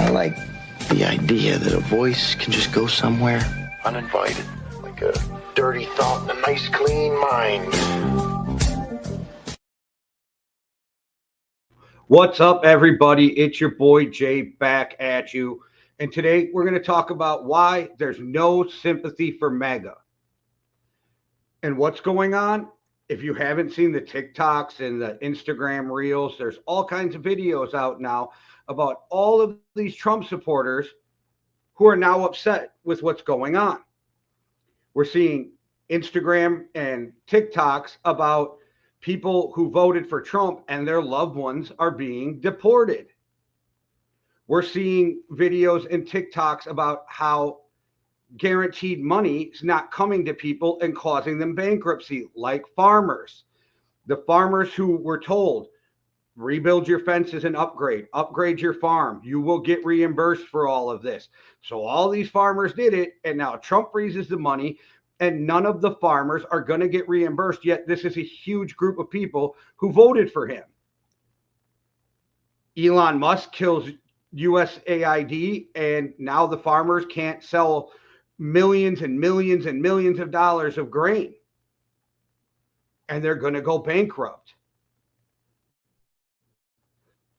I like the idea that a voice can just go somewhere uninvited, like a dirty thought in a nice, clean mind. What's up, everybody? It's your boy Jay back at you. And today we're going to talk about why there's no sympathy for MAGA. And what's going on? If you haven't seen the TikToks and the Instagram reels, there's all kinds of videos out now about all of these Trump supporters who are now upset with what's going on. We're seeing Instagram and TikToks about people who voted for Trump and their loved ones are being deported. We're seeing videos and TikToks about how guaranteed money is not coming to people and causing them bankruptcy, like farmers. The farmers who were told, rebuild your fences and upgrade your farm. You will get reimbursed for all of this. So all these farmers did it, and now Trump freezes the money, and none of the farmers are going to get reimbursed, yet this is a huge group of people who voted for him. Elon Musk kills USAID, and now the farmers can't sell millions and millions and millions of dollars of grain, and they're going to go bankrupt.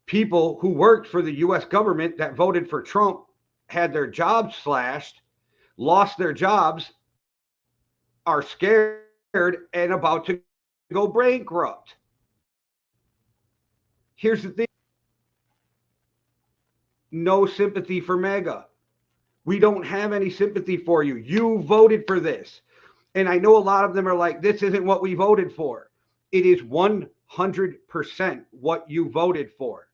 People who worked for the US government that voted for Trump had their jobs slashed, lost their jobs, are scared and about to go bankrupt. Here's the thing. No sympathy for MAGA. We don't have any sympathy for you. You voted for this. And I know a lot of them are like, this isn't what we voted for. It is 100% what you voted for.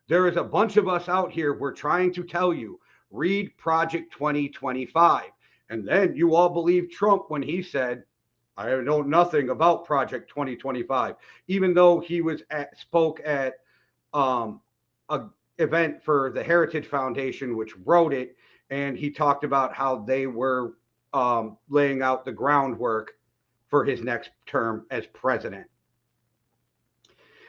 There is a bunch of us out here, we're trying to tell you, read Project 2025. And then you all believe Trump when he said, I know nothing about Project 2025, even though he spoke at an event for the Heritage Foundation, which wrote it, and he talked about how they were laying out the groundwork for his next term as president.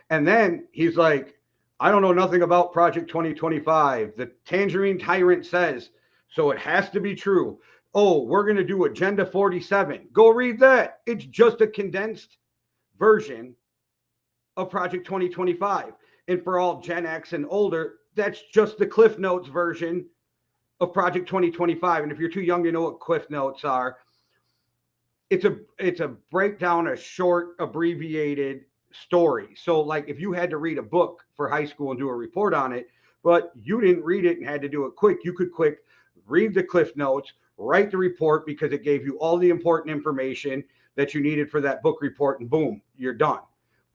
And then he's like, I don't know nothing about Project 2025. The Tangerine Tyrant says, so it has to be true. Oh, we're going to do Agenda 47. Go read that. It's just a condensed version of Project 2025. And for all Gen X and older, that's just the Cliff Notes version of Project 2025. And if you're too young to know what Cliff Notes are, it's a breakdown, a short, abbreviated story. So like if you had to read a book for high school and do a report on it, but you didn't read it and had to do it quick, you could read the Cliff Notes, write the report because it gave you all the important information that you needed for that book report, and boom, you're done.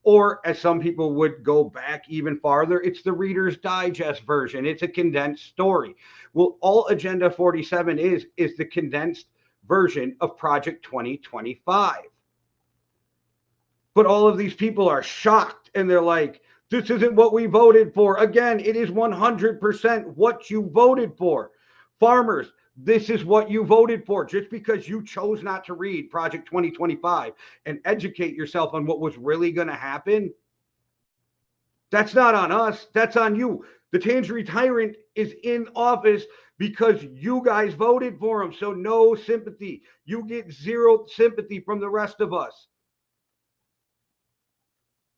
Or as some people would go back even farther, it's the Reader's Digest version. It's a condensed story. Well, all Agenda 47 is the condensed version of Project 2025. But all of these people are shocked and they're like, this isn't what we voted for. Again, it is 100% what you voted for. Farmers, this is what you voted for. Just because you chose not to read Project 2025 and educate yourself on what was really going to happen, that's not on us. That's on you. The Tangerine Tyrant is in office because you guys voted for him. So no sympathy. You get zero sympathy from the rest of us.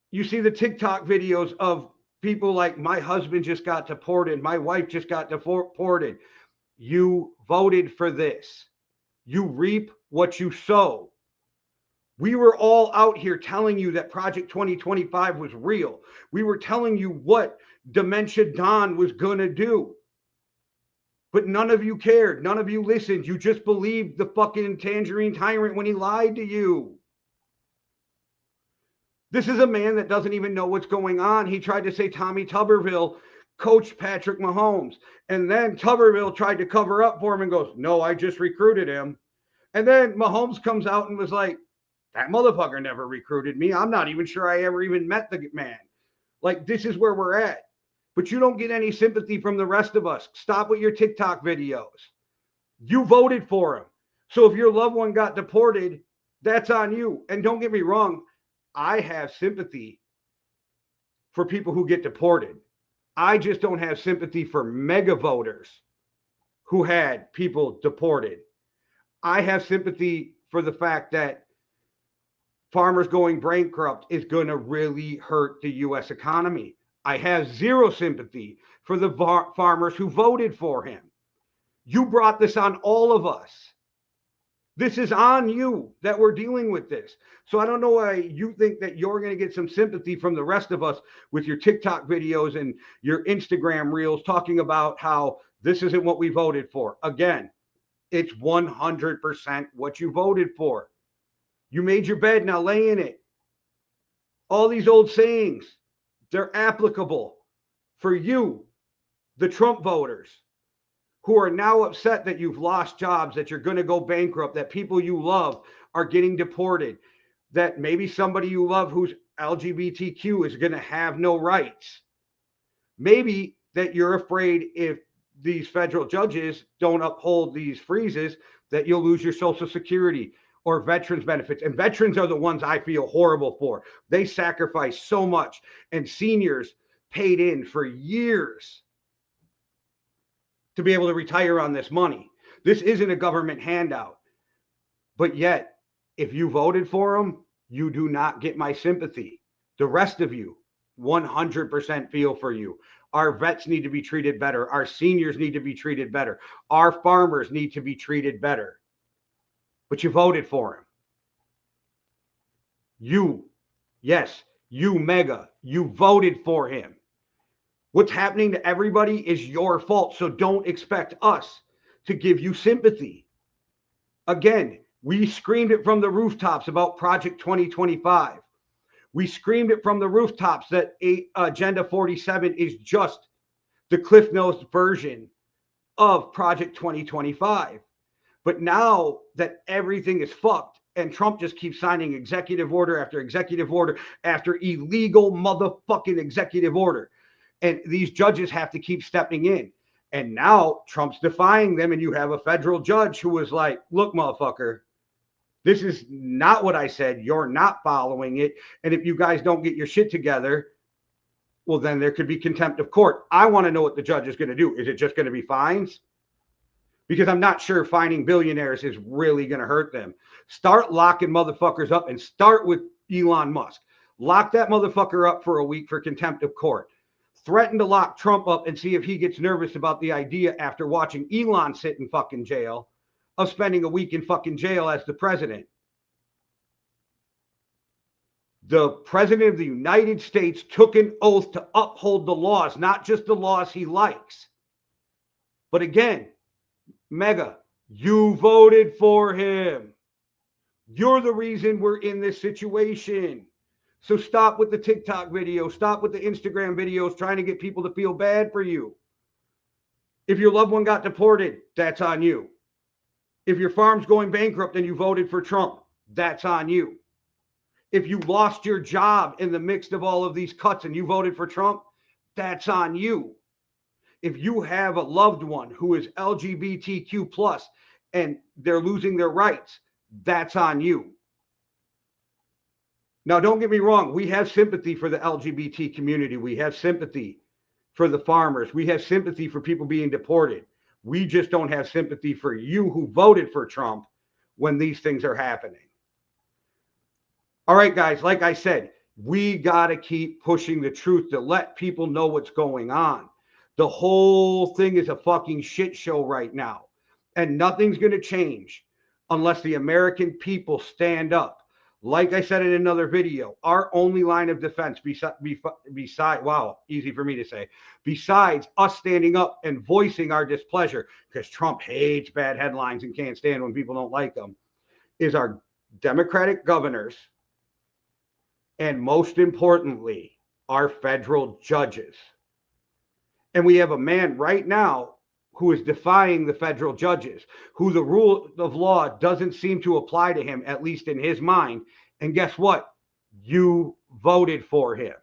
You see the TikTok videos of people like, my husband just got deported. My wife just got deported. You voted for this. You reap what you sow. We were all out here telling you that Project 2025 was real. We were telling you what Dementia Don was going to do. But none of you cared. None of you listened. You just believed the fucking Tangerine Tyrant when he lied to you. This is a man that doesn't even know what's going on. He tried to say Tommy Tuberville coached Patrick Mahomes. And then Tuberville tried to cover up for him and goes, no, I just recruited him. And then Mahomes comes out and was like, that motherfucker never recruited me. I'm not even sure I ever even met the man. Like, this is where we're at. But you don't get any sympathy from the rest of us. Stop with your TikTok videos. You voted for him. So if your loved one got deported, that's on you. And don't get me wrong, I have sympathy for people who get deported. I just don't have sympathy for MAGA voters who had people deported. I have sympathy for the fact that farmers going bankrupt is going to really hurt the U.S. economy. I have zero sympathy for the farmers who voted for him. You brought this on all of us. This is on you that we're dealing with this. So I don't know why you think that you're going to get some sympathy from the rest of us with your TikTok videos and your Instagram reels talking about how this isn't what we voted for. Again, it's 100% what you voted for. You made your bed, now lay in it. All these old sayings, they're applicable for you, the Trump voters, who are now upset that you've lost jobs, that you're going to go bankrupt, that people you love are getting deported, that maybe somebody you love who's LGBTQ is going to have no rights. Maybe that you're afraid if these federal judges don't uphold these freezes that you'll lose your Social Security or veterans benefits. And veterans are the ones I feel horrible for. They sacrifice so much, and seniors paid in for years to be able to retire on this money. This isn't a government handout. But yet, if you voted for them, you do not get my sympathy. The rest of you, 100% feel for you. Our vets need to be treated better. Our seniors need to be treated better. Our farmers need to be treated better. But you voted for him. You, yes, you MAGA, you voted for him. What's happening to everybody is your fault. So don't expect us to give you sympathy. Again, we screamed it from the rooftops about Project 2025. We screamed it from the rooftops that Agenda 47 is just the Cliff Notes version of Project 2025. But now that everything is fucked and Trump just keeps signing executive order after executive order after illegal motherfucking executive order, and these judges have to keep stepping in. And now Trump's defying them, and you have a federal judge who was like, look, motherfucker, this is not what I said. You're not following it. And if you guys don't get your shit together, well, then there could be contempt of court. I want to know what the judge is going to do. Is it just going to be fines? Because I'm not sure fining billionaires is really going to hurt them. Start locking motherfuckers up, and start with Elon Musk. Lock that motherfucker up for a week for contempt of court. Threaten to lock Trump up and see if he gets nervous about the idea after watching Elon sit in fucking jail of spending a week in fucking jail as the president. The president of the United States took an oath to uphold the laws, not just the laws he likes. But again, MAGA, you voted for him. You're the reason we're in this situation. So stop with the TikTok videos. Stop with the Instagram videos trying to get people to feel bad for you. If your loved one got deported, that's on you. If your farm's going bankrupt and you voted for Trump, that's on you. If you lost your job in the midst of all of these cuts and you voted for Trump, that's on you. If you have a loved one who is LGBTQ plus and they're losing their rights, that's on you. Now, don't get me wrong. We have sympathy for the LGBT community. We have sympathy for the farmers. We have sympathy for people being deported. We just don't have sympathy for you who voted for Trump when these things are happening. All right, guys, like I said, we got to keep pushing the truth to let people know what's going on. The whole thing is a fucking shit show right now. And nothing's going to change unless the American people stand up. Like I said in another video, our only line of defense besides, wow, easy for me to say, besides us standing up and voicing our displeasure, because Trump hates bad headlines and can't stand when people don't like them, is our Democratic governors, and most importantly, our federal judges. And we have a man right now who is defying the federal judges, who the rule of law doesn't seem to apply to him, at least in his mind. And guess what? You voted for him.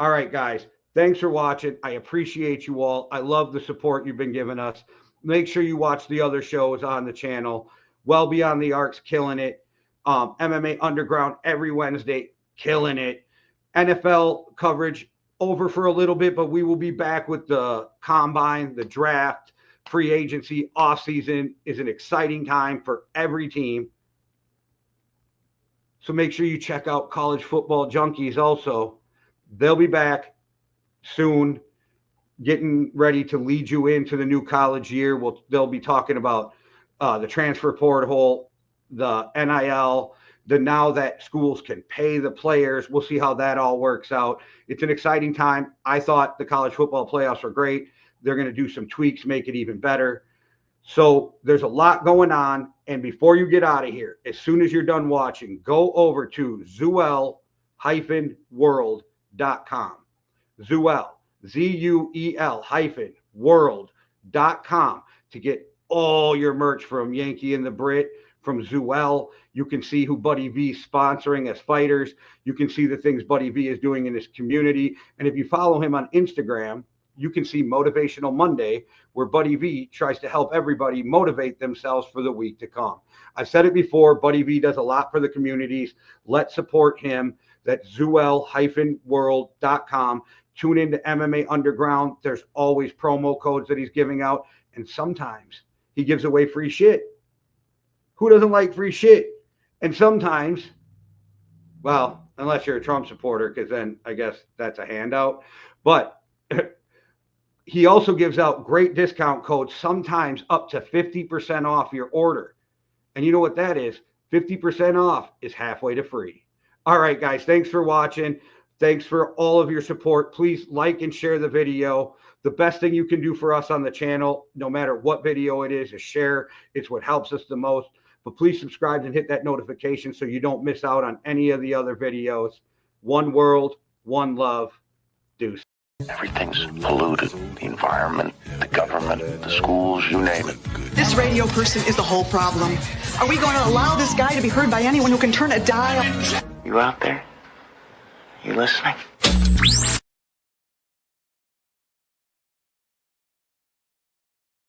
All right, guys. Thanks for watching. I appreciate you all. I love the support you've been giving us. Make sure you watch the other shows on the channel. Well Beyond the Arc's killing it. MMA Underground every Wednesday, killing it. NFL coverage over for a little bit, but we will be back with the combine, the draft, free agency. Off season is an exciting time for every team. So make sure you check out College Football Junkies also. They'll be back soon, getting ready to lead you into the new college year. They'll be talking about the transfer portal, the NIL, now that schools can pay the players. We'll see how that all works out. It's an exciting time. I thought the college football playoffs were great. They're going to do some tweaks, make it even better. So there's a lot going on. And before you get out of here, as soon as you're done watching, go over to Zuel-world.com. Zuel, ZUEL-world.com to get all your merch from Yankee and the Brit, from Zuel. You can see who Buddy V's sponsoring as fighters. You can see the things Buddy V is doing in his community. And if you follow him on Instagram, you can see Motivational Monday, where Buddy V tries to help everybody motivate themselves for the week to come. I've said it before, Buddy V does a lot for the communities. Let's support him. That's Zuel-world.com. Tune into MMA Underground. There's always promo codes that he's giving out. And sometimes he gives away free shit. Who doesn't like free shit? And sometimes, well, unless you're a Trump supporter, because then I guess that's a handout. But he also gives out great discount codes, sometimes up to 50% off your order. And you know what that is? 50% off is halfway to free. All right, guys, thanks for watching. Thanks for all of your support. Please like and share the video. The best thing you can do for us on the channel, no matter what video it is share. It's what helps us the most. But please subscribe and hit that notification so you don't miss out on any of the other videos. One world, one love. Deuce. Everything's polluted. The environment, the government, the schools, you name it. This radio person is the whole problem. Are we going to allow this guy to be heard by anyone who can turn a dial? You out there? You listening?